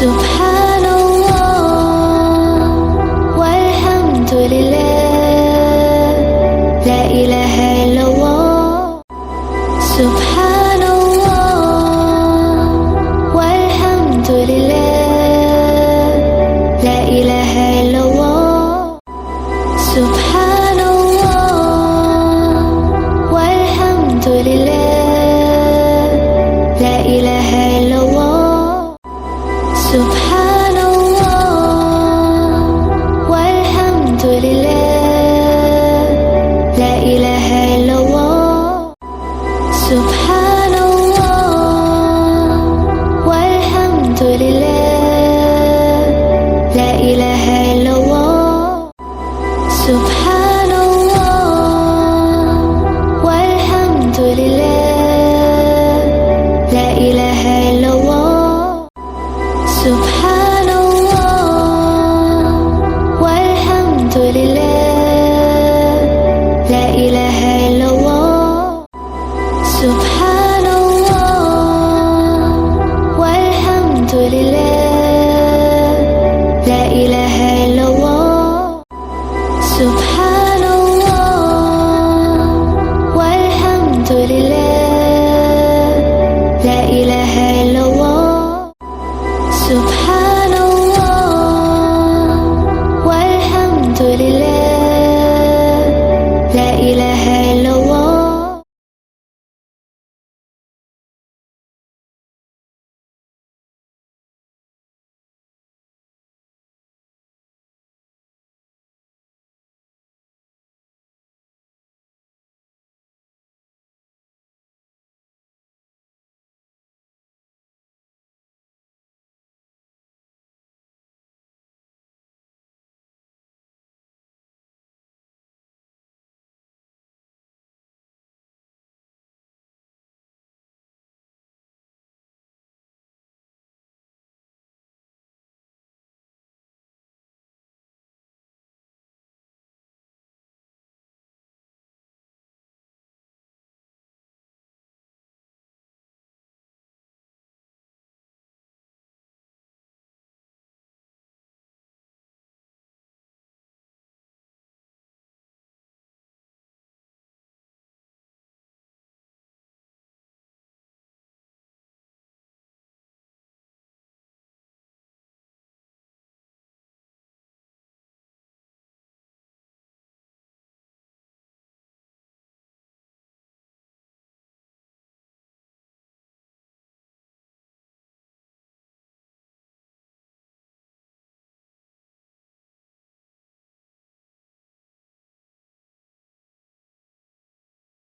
سبحان الله والحمد لله، لا إله إلا الله. سبحان الله والحمد لله، لا إله إلا الله. سبحان الله والحمد لله، لا إله إلا الله. سبحان الله والحمد لله، لا إله إلا الله. سبحان الله والحمد لله، لا إله إلا الله. سبحان الله والحمد لله، لا إله إلا الله. سبحان